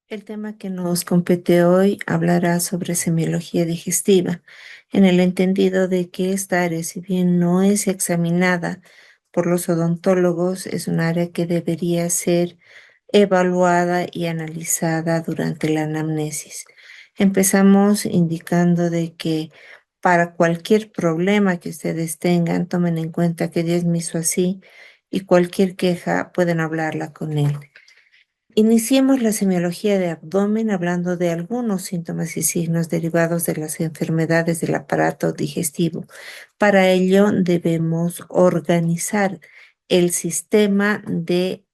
El tema que nos compete hoy hablará sobre semiología digestiva, en el entendido de que esta área, si bien no es examinada por los odontólogos, es un área que debería ser evaluada y analizada durante la anamnesis. Empezamos indicando de que para cualquier problema que ustedes tengan, tomen en cuenta que Dios me hizo así y cualquier queja pueden hablarla con él. Iniciemos la semiología de abdomen hablando de algunos síntomas y signos derivados de las enfermedades del aparato digestivo. Para ello debemos organizar el sistema de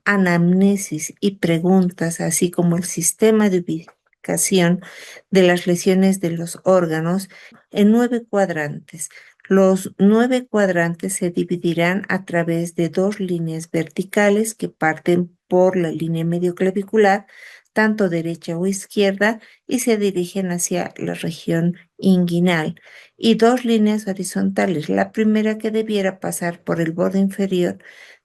anamnesis y preguntas, así como el sistema de ubicación de las lesiones de los órganos en 9 cuadrantes. Los 9 cuadrantes se dividirán a través de dos líneas verticales que parten por la línea medioclavicular, tanto derecha o izquierda, y se dirigen hacia la región inguinal, y dos líneas horizontales. La primera que debiera pasar por el borde inferior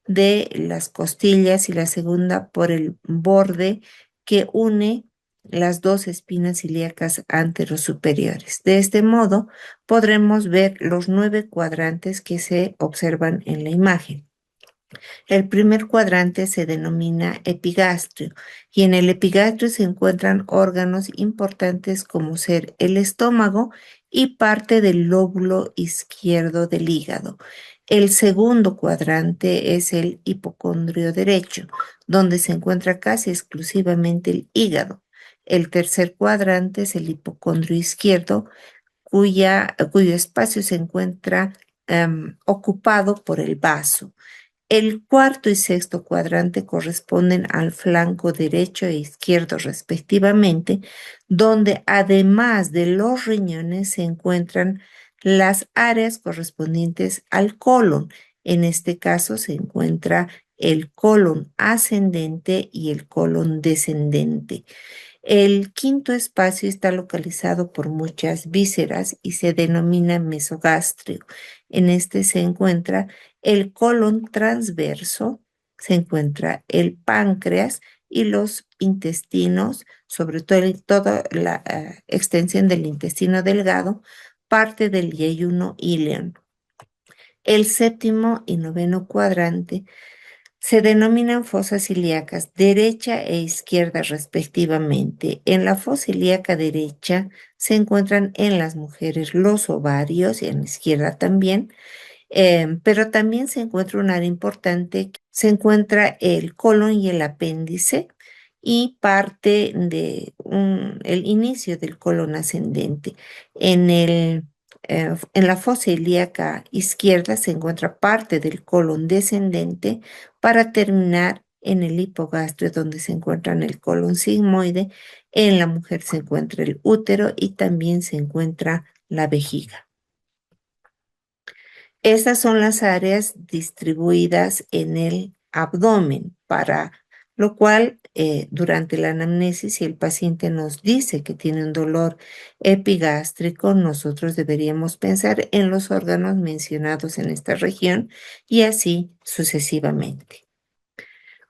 de las costillas y la segunda por el borde que une las dos espinas ilíacas anterosuperiores. De este modo, podremos ver los 9 cuadrantes que se observan en la imagen. El primer cuadrante se denomina epigastrio y en el epigastrio se encuentran órganos importantes como ser el estómago y parte del lóbulo izquierdo del hígado. El segundo cuadrante es el hipocondrio derecho, donde se encuentra casi exclusivamente el hígado. El tercer cuadrante es el hipocondrio izquierdo, cuyo espacio se encuentra ocupado por el vaso. El cuarto y sexto cuadrante corresponden al flanco derecho e izquierdo respectivamente, donde además de los riñones se encuentran las áreas correspondientes al colon. En este caso se encuentra el colon ascendente y el colon descendente. El quinto espacio está localizado por muchas vísceras y se denomina mesogastrio. En este se encuentra el colon transverso, se encuentra el páncreas y los intestinos, sobre todo toda la extensión del intestino delgado, parte del yeyuno ileón. El séptimo y noveno cuadrante se denominan fosas ilíacas derecha e izquierda respectivamente. En la fosa ilíaca derecha se encuentran en las mujeres los ovarios y en la izquierda también, pero también se encuentra un área importante, se encuentra el colon y el apéndice y parte de el inicio del colon ascendente. En la fosa ilíaca izquierda se encuentra parte del colon descendente para terminar en el hipogastrio donde se encuentra el colon sigmoide. En la mujer se encuentra el útero y también se encuentra la vejiga. Estas son las áreas distribuidas en el abdomen, para lo cual durante la anamnesis, si el paciente nos dice que tiene un dolor epigástrico, nosotros deberíamos pensar en los órganos mencionados en esta región y así sucesivamente.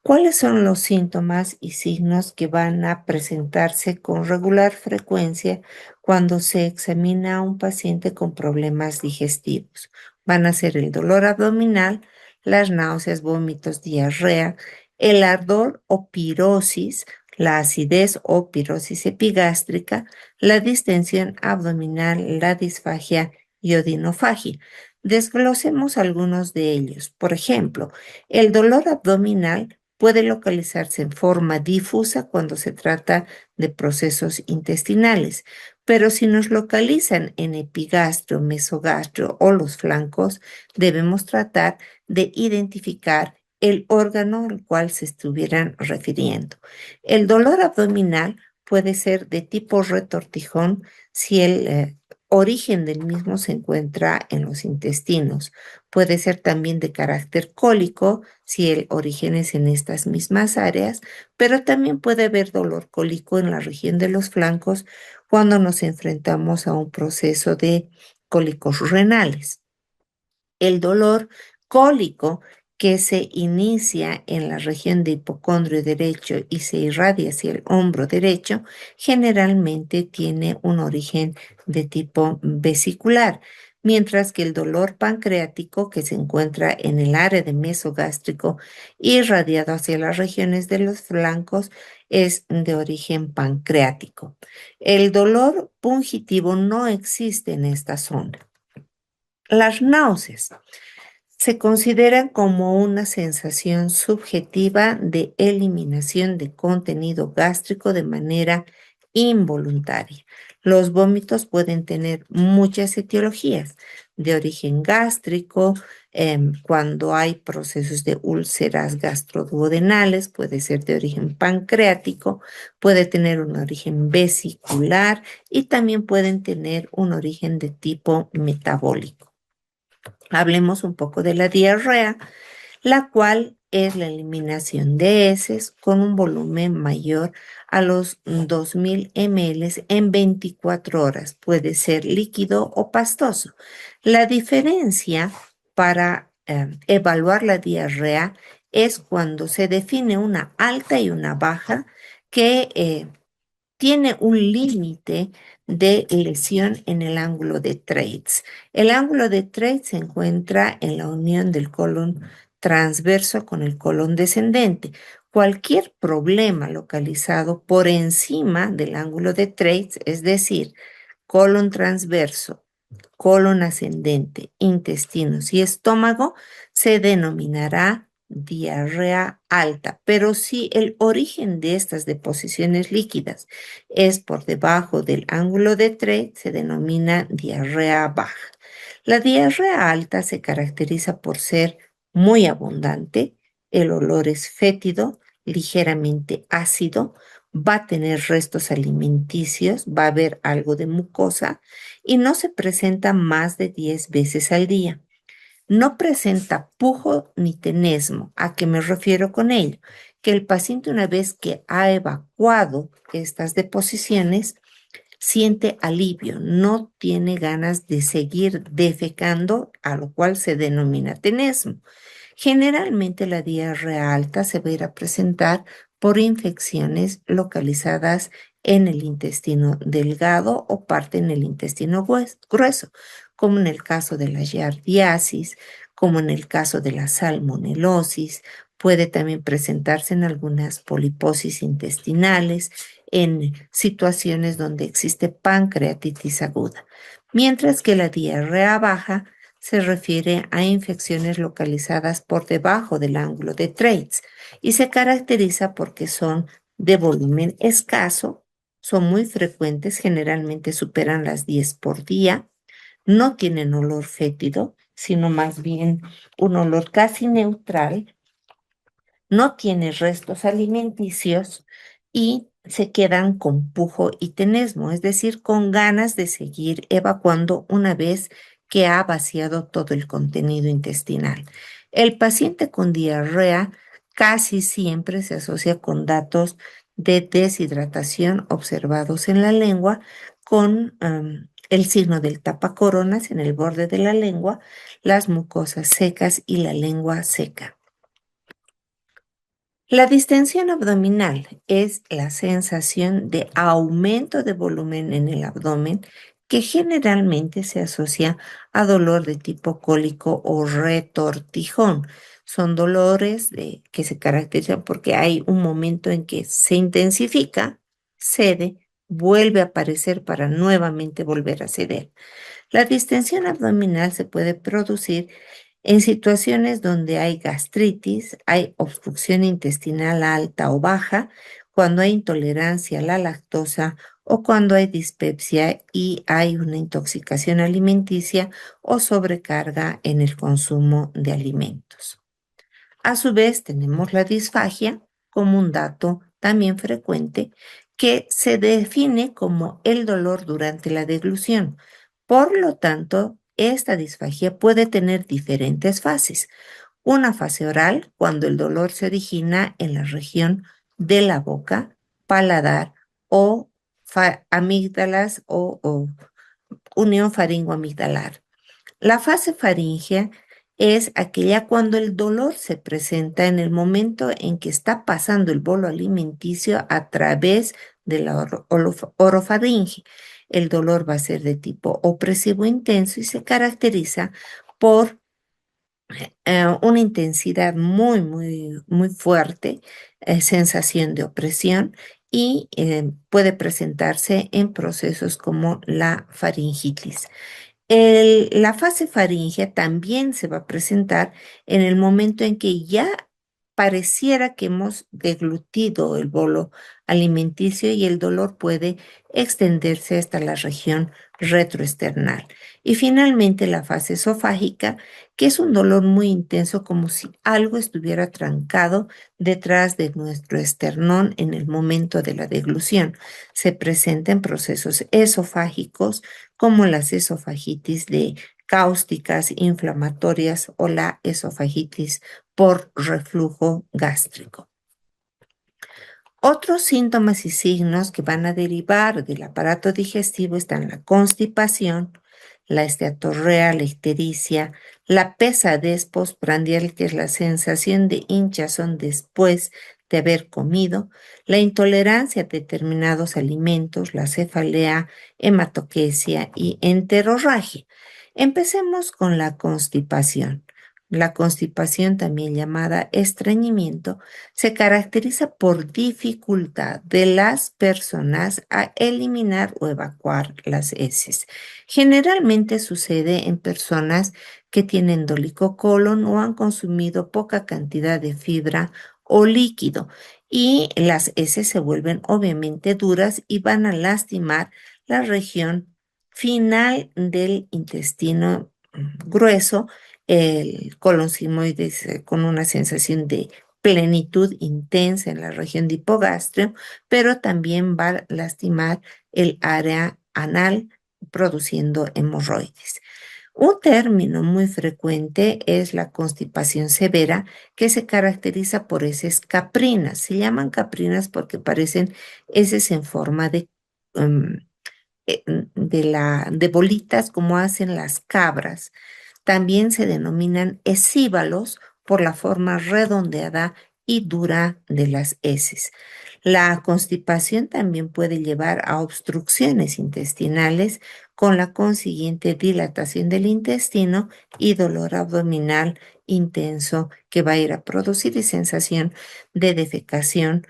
¿Cuáles son los síntomas y signos que van a presentarse con regular frecuencia cuando se examina a un paciente con problemas digestivos? Van a ser el dolor abdominal, las náuseas, vómitos, diarrea, el ardor o pirosis, la acidez o pirosis epigástrica, la distensión abdominal, la disfagia y odinofagia. Desglosemos algunos de ellos. Por ejemplo, el dolor abdominal puede localizarse en forma difusa cuando se trata de procesos intestinales, pero si nos localizan en epigastrio, mesogastrio o los flancos, debemos tratar de identificar el órgano al cual se estuvieran refiriendo. El dolor abdominal puede ser de tipo retortijón si el origen del mismo se encuentra en los intestinos. Puede ser también de carácter cólico si el origen es en estas mismas áreas, pero también puede haber dolor cólico en la región de los flancos cuando nos enfrentamos a un proceso de cólicos renales. El dolor cólico que se inicia en la región de hipocondrio derecho y se irradia hacia el hombro derecho, generalmente tiene un origen de tipo vesicular, mientras que el dolor pancreático que se encuentra en el área de mesogástrico irradiado hacia las regiones de los flancos es de origen pancreático. El dolor pungitivo no existe en esta zona. Las náuseas se consideran como una sensación subjetiva de eliminación de contenido gástrico de manera involuntaria. Los vómitos pueden tener muchas etiologías de origen gástrico, cuando hay procesos de úlceras gastroduodenales, puede ser de origen pancreático, puede tener un origen vesicular y también pueden tener un origen de tipo metabólico. Hablemos un poco de la diarrea, la cual es la eliminación de heces con un volumen mayor a los 2000 ml en 24 horas. Puede ser líquido o pastoso. La diferencia para evaluar la diarrea es cuando se define una alta y una baja que tiene un límite de lesión en el ángulo de Treitz. El ángulo de Treitz se encuentra en la unión del colon transverso con el colon descendente. Cualquier problema localizado por encima del ángulo de Treitz, es decir, colon transverso, colon ascendente, intestinos y estómago, se denominará diarrea alta. Pero si el origen de estas deposiciones líquidas es por debajo del ángulo de Treitz, se denomina diarrea baja. La diarrea alta se caracteriza por ser muy abundante, el olor es fétido, ligeramente ácido, va a tener restos alimenticios, va a haber algo de mucosa y no se presenta más de 10 veces al día. No presenta pujo ni tenesmo. ¿A qué me refiero con ello? Que el paciente, una vez que ha evacuado estas deposiciones, siente alivio, no tiene ganas de seguir defecando, a lo cual se denomina tenesmo. Generalmente la diarrea alta se va a ir a presentar por infecciones localizadas en el intestino delgado o parte en el intestino grueso, como en el caso de la giardiasis, como en el caso de la salmonelosis. Puede también presentarse en algunas poliposis intestinales, en situaciones donde existe pancreatitis aguda, mientras que la diarrea baja se refiere a infecciones localizadas por debajo del ángulo de Treitz y se caracteriza porque son de volumen escaso, son muy frecuentes, generalmente superan las 10 por día, no tienen olor fétido, sino más bien un olor casi neutral, no tiene restos alimenticios y se quedan con pujo y tenesmo, es decir, con ganas de seguir evacuando una vez que ha vaciado todo el contenido intestinal. El paciente con diarrea casi siempre se asocia con datos de deshidratación observados en la lengua con el signo del tapacoronas en el borde de la lengua, las mucosas secas y la lengua seca. La distensión abdominal es la sensación de aumento de volumen en el abdomen que generalmente se asocia a dolor de tipo cólico o retortijón. Son dolores que se caracterizan porque hay un momento en que se intensifica, cede, vuelve a aparecer para nuevamente volver a ceder. La distensión abdominal se puede producir en situaciones donde hay gastritis, hay obstrucción intestinal alta o baja, cuando hay intolerancia a la lactosa o cuando hay dispepsia y hay una intoxicación alimenticia o sobrecarga en el consumo de alimentos. A su vez, tenemos la disfagia como un dato también frecuente que se define como el dolor durante la deglución. Por lo tanto, esta disfagia puede tener diferentes fases. Una fase oral, cuando el dolor se origina en la región de la boca, paladar o amígdalas o unión faringoamigdalar. La fase faríngea es aquella cuando el dolor se presenta en el momento en que está pasando el bolo alimenticio a través de la orofaringe. El dolor va a ser de tipo opresivo intenso y se caracteriza por una intensidad muy fuerte, sensación de opresión y puede presentarse en procesos como la faringitis. La fase faríngea también se va a presentar en el momento en que ya pareciera que hemos deglutido el bolo alimenticio y el dolor puede extenderse hasta la región retroesternal. Y finalmente la fase esofágica, que es un dolor muy intenso como si algo estuviera trancado detrás de nuestro esternón en el momento de la deglución. Se presenta en procesos esofágicos como las esofagitis de cáusticas inflamatorias o la esofagitis por reflujo gástrico. Otros síntomas y signos que van a derivar del aparato digestivo están la constipación, la esteatorrea, la ictericia, la pesadez postprandial, que es la sensación de hinchazón después de haber comido, la intolerancia a determinados alimentos, la cefalea, hematoquesia y enterorragia. Empecemos con la constipación. La constipación, también llamada estreñimiento, se caracteriza por dificultad de las personas a eliminar o evacuar las heces. Generalmente sucede en personas que tienen dolicocolon o han consumido poca cantidad de fibra o líquido y las heces se vuelven obviamente duras y van a lastimar la región final del intestino grueso, el colon sigmoides, con una sensación de plenitud intensa en la región de hipogastrio, pero también va a lastimar el área anal, produciendo hemorroides. Un término muy frecuente es la constipación severa, que se caracteriza por heces caprinas. Se llaman caprinas porque parecen heces en forma em, de bolitas como hacen las cabras. También se denominan esíbalos por la forma redondeada y dura de las heces. La constipación también puede llevar a obstrucciones intestinales con la consiguiente dilatación del intestino y dolor abdominal intenso que va a ir a producir y sensación de defecación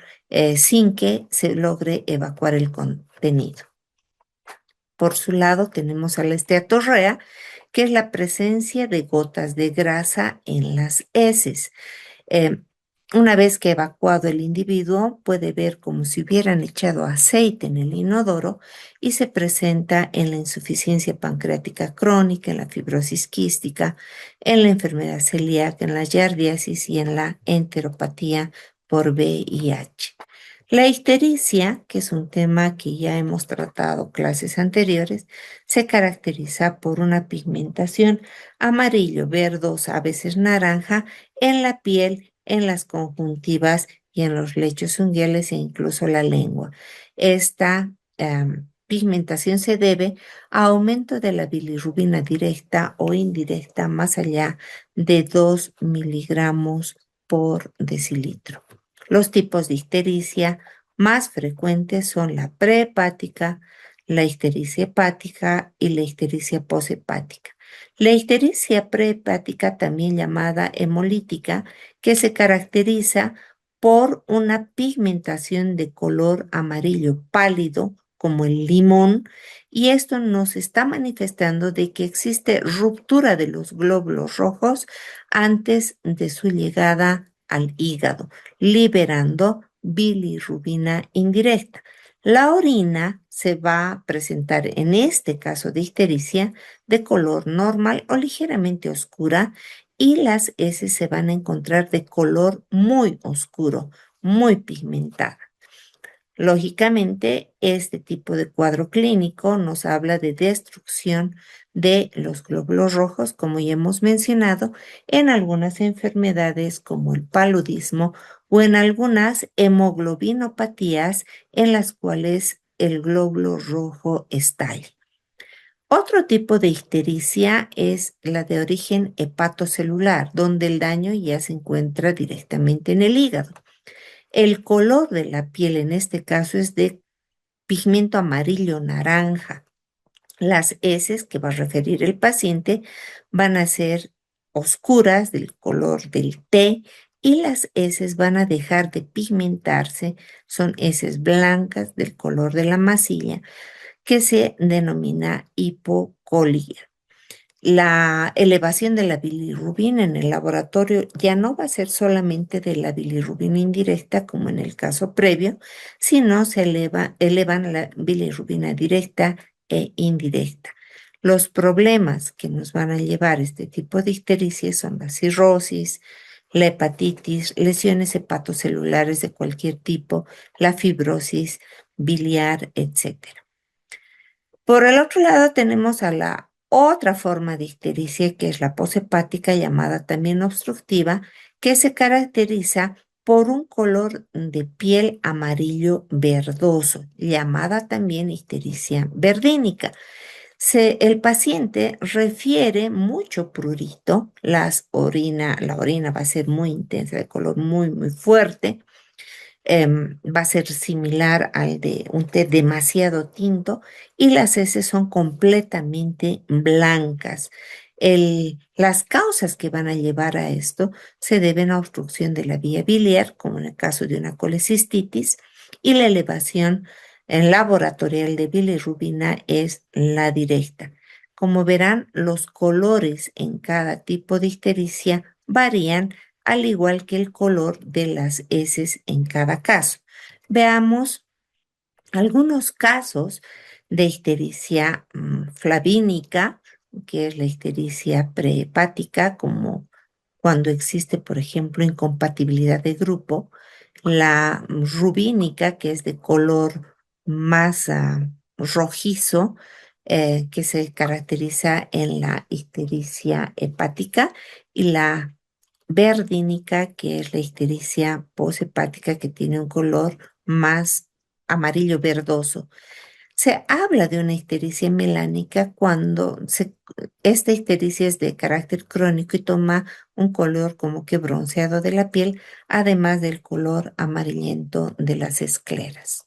sin que se logre evacuar el contenido. Por su lado, tenemos a la esteatorrea, que es la presencia de gotas de grasa en las heces. Eh, una vez que evacuado el individuo, puede ver como si hubieran echado aceite en el inodoro y se presenta en la insuficiencia pancreática crónica, en la fibrosis quística, en la enfermedad celíaca, en la yardiasis y en la enteropatía por VIH. La ictericia, que es un tema que ya hemos tratado clases anteriores, se caracteriza por una pigmentación amarillo, verdosa, a veces naranja, en la piel, en las conjuntivas y en los lechos unguiales e incluso la lengua. Esta pigmentación se debe a aumento de la bilirrubina directa o indirecta más allá de 2 miligramos por decilitro. Los tipos de ictericia más frecuentes son la prehepática, la ictericia hepática y la ictericia poshepática. La ictericia prehepática, también llamada hemolítica, que se caracteriza por una pigmentación de color amarillo pálido, como el limón, y esto nos está manifestando de que existe ruptura de los glóbulos rojos antes de su llegada al hígado, liberando bilirrubina indirecta. La orina se va a presentar en este caso de ictericia de color normal o ligeramente oscura y las heces se van a encontrar de color muy oscuro, muy pigmentada. Lógicamente, este tipo de cuadro clínico nos habla de destrucción de los glóbulos rojos, como ya hemos mencionado, en algunas enfermedades como el paludismo o en algunas hemoglobinopatías en las cuales el glóbulo rojo estalla. Otro tipo de ictericia es la de origen hepatocelular, donde el daño ya se encuentra directamente en el hígado. El color de la piel en este caso es de pigmento amarillo naranja. Las heces que va a referir el paciente van a ser oscuras del color del té y las heces van a dejar de pigmentarse, son heces blancas del color de la masilla que se denomina hipocólica. La elevación de la bilirrubina en el laboratorio ya no va a ser solamente de la bilirrubina indirecta, como en el caso previo, sino elevan la bilirrubina directa e indirecta. Los problemas que nos van a llevar este tipo de ictericia son la cirrosis, la hepatitis, lesiones hepatocelulares de cualquier tipo, la fibrosis biliar, etc. Por el otro lado tenemos a la otra forma de ictericia, que es la poshepática, llamada también obstructiva, que se caracteriza por un color de piel amarillo verdoso, llamada también ictericia verdínica. El paciente refiere mucho prurito, la orina va a ser muy intensa, de color muy, muy fuerte, va a ser similar al de un té demasiado tinto y las heces son completamente blancas. Las causas que van a llevar a esto se deben a obstrucción de la vía biliar, como en el caso de una colecistitis, y la elevación en laboratorial de bilirrubina es la directa. Como verán, los colores en cada tipo de ictericia varían al igual que el color de las heces en cada caso. Veamos algunos casos de ictericia flavínica, que es la ictericia prehepática, como cuando existe, por ejemplo, incompatibilidad de grupo, la rubínica, que es de color más rojizo, que se caracteriza en la ictericia hepática, y la verdínica, que es la ictericia poshepática, que tiene un color más amarillo verdoso. Se habla de una ictericia melánica cuando esta ictericia es de carácter crónico y toma un color como que bronceado de la piel, además del color amarillento de las escleras.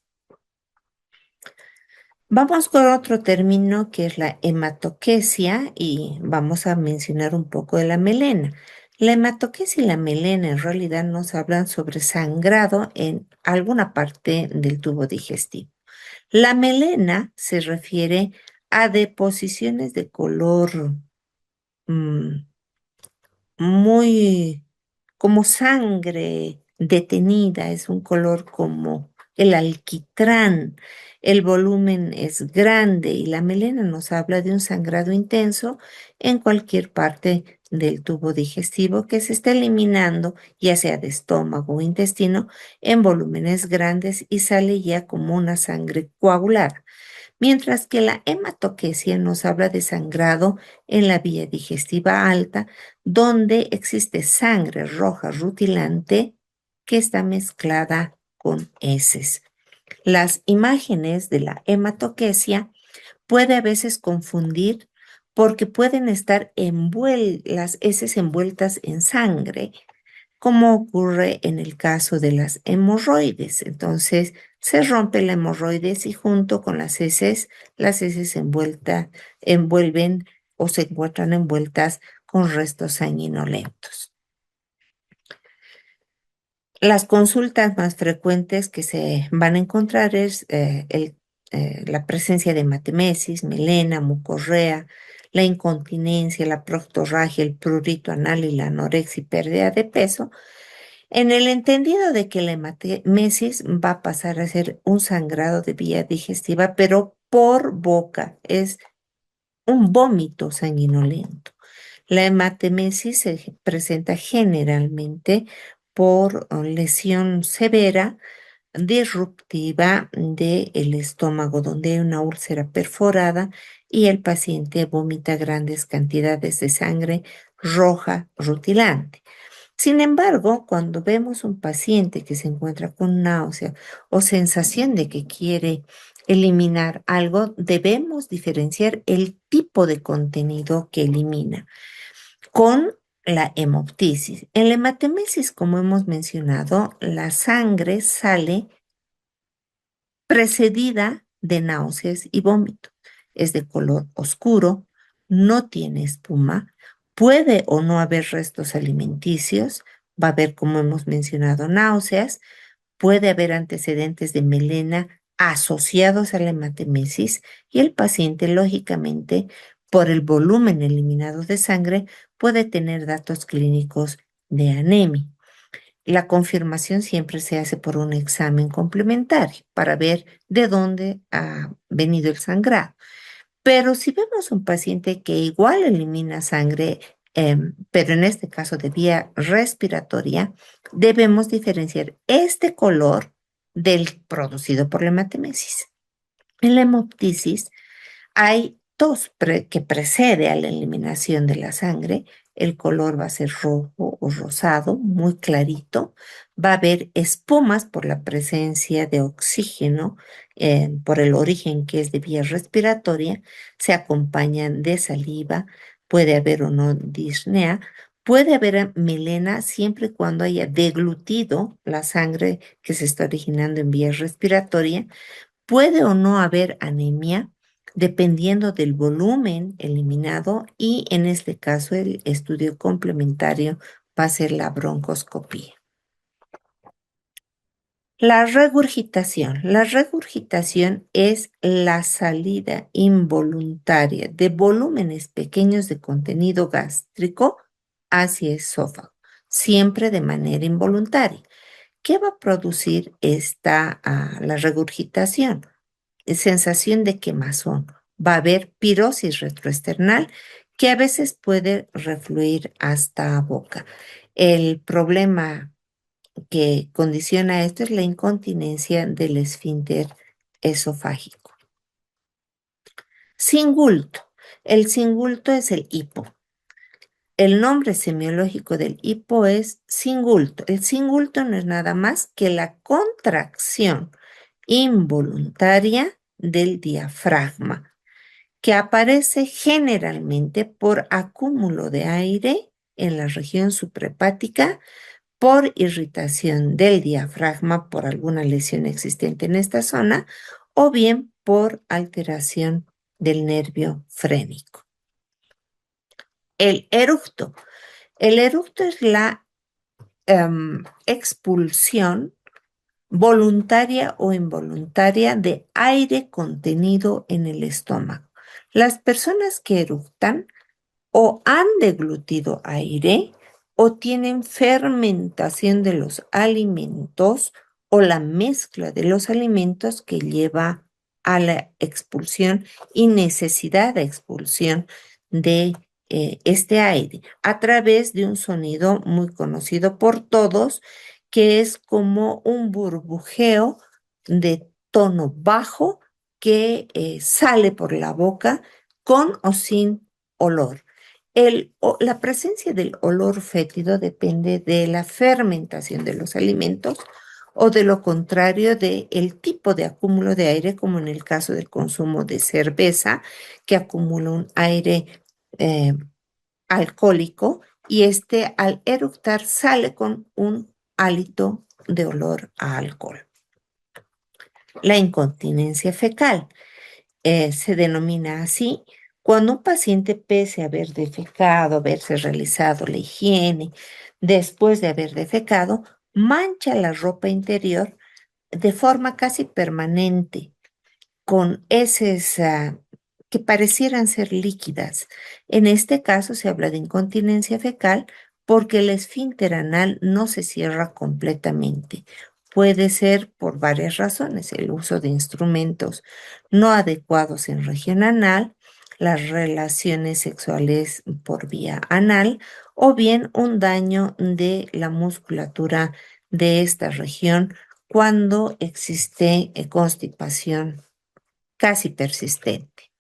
Vamos con otro término que es la hematoquesia y vamos a mencionar un poco de la melena. La hematoquesia y la melena en realidad nos hablan sobre sangrado en alguna parte del tubo digestivo. La melena se refiere a deposiciones de color mm, muy como sangre detenida, es un color como el alquitrán. El volumen es grande y la melena nos habla de un sangrado intenso en cualquier parte del tubo digestivo que se está eliminando, ya sea de estómago o intestino, en volúmenes grandes y sale ya como una sangre coagulada, mientras que la hematoquesia nos habla de sangrado en la vía digestiva alta, donde existe sangre roja rutilante que está mezclada con heces. Las imágenes de la hematoquesia puede a veces confundir porque pueden estar las heces envueltas en sangre, como ocurre en el caso de las hemorroides. Entonces, se rompe la hemorroides y junto con las heces envuelven o se encuentran envueltas con restos sanguinolentos. Las consultas más frecuentes que se van a encontrar es la presencia de hematemesis, melena, mucorrea, la incontinencia, la proctorragia, el prurito anal y la anorexia y pérdida de peso, en el entendido de que la hematemesis va a pasar a ser un sangrado de vía digestiva, pero por boca, es un vómito sanguinolento. La hematemesis se presenta generalmente por lesión severa, disruptiva del estómago, donde hay una úlcera perforada y el paciente vomita grandes cantidades de sangre roja rutilante. Sin embargo, cuando vemos un paciente que se encuentra con náusea o sensación de que quiere eliminar algo, debemos diferenciar el tipo de contenido que elimina con la hemoptisis. En la hematemesis, como hemos mencionado, la sangre sale precedida de náuseas y vómito. Es de color oscuro, no tiene espuma, puede o no haber restos alimenticios, va a haber, como hemos mencionado, náuseas, puede haber antecedentes de melena asociados a la hematemesis y el paciente, lógicamente, por el volumen eliminado de sangre, puede tener datos clínicos de anemia. La confirmación siempre se hace por un examen complementario para ver de dónde ha venido el sangrado. Pero si vemos un paciente que igual elimina sangre, pero en este caso de vía respiratoria, debemos diferenciar este color del producido por la hematemesis. En la hemoptisis hay tos que precede a la eliminación de la sangre. El color va a ser rojo o rosado, muy clarito. Va a haber espumas por la presencia de oxígeno, por el origen que es de vía respiratoria. Se acompañan de saliva. Puede haber o no disnea. Puede haber melena siempre y cuando haya deglutido la sangre que se está originando en vía respiratoria. Puede o no haber anemia dependiendo del volumen eliminado y en este caso el estudio complementario va a ser la broncoscopía. La regurgitación. La regurgitación es la salida involuntaria de volúmenes pequeños de contenido gástrico hacia el esófago, siempre de manera involuntaria. ¿Qué va a producir la regurgitación? Sensación de quemazón. Va a haber pirosis retroesternal que a veces puede refluir hasta boca. El problema que condiciona esto es la incontinencia del esfínter esofágico. Singulto. El singulto es el hipo. El nombre semiológico del hipo es singulto. El singulto no es nada más que la contracción involuntaria del diafragma, que aparece generalmente por acúmulo de aire en la región suprahepática, por irritación del diafragma por alguna lesión existente en esta zona o bien por alteración del nervio frénico. El eructo. El eructo es la expulsión voluntaria o involuntaria de aire contenido en el estómago. Las personas que eructan o han deglutido aire o tienen fermentación de los alimentos o la mezcla de los alimentos que lleva a la expulsión y necesidad de expulsión de este aire a través de un sonido muy conocido por todos, que es como un burbujeo de tono bajo que sale por la boca con o sin olor. La presencia del olor fétido depende de la fermentación de los alimentos o de lo contrario del tipo de acúmulo de aire, como en el caso del consumo de cerveza, que acumula un aire eh, alcohólico y este al eructar sale con un hálito de olor a alcohol. La incontinencia fecal. Se denomina así cuando un paciente, pese a haber defecado, haberse realizado la higiene, después de haber defecado, mancha la ropa interior de forma casi permanente, con heces que parecieran ser líquidas. En este caso se habla de incontinencia fecal porque el esfínter anal no se cierra completamente. Puede ser por varias razones: el uso de instrumentos no adecuados en región anal, las relaciones sexuales por vía anal o bien un daño de la musculatura de esta región cuando existe constipación casi persistente.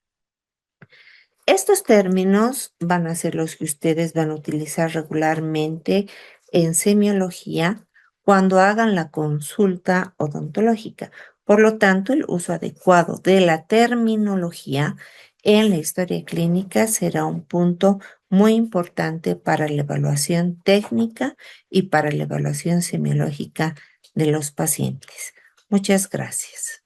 Estos términos van a ser los que ustedes van a utilizar regularmente en semiología cuando hagan la consulta odontológica, Por lo tanto, el uso adecuado de la terminología en la historia clínica será un punto muy importante para la evaluación técnica y para la evaluación semiológica de los pacientes. Muchas gracias.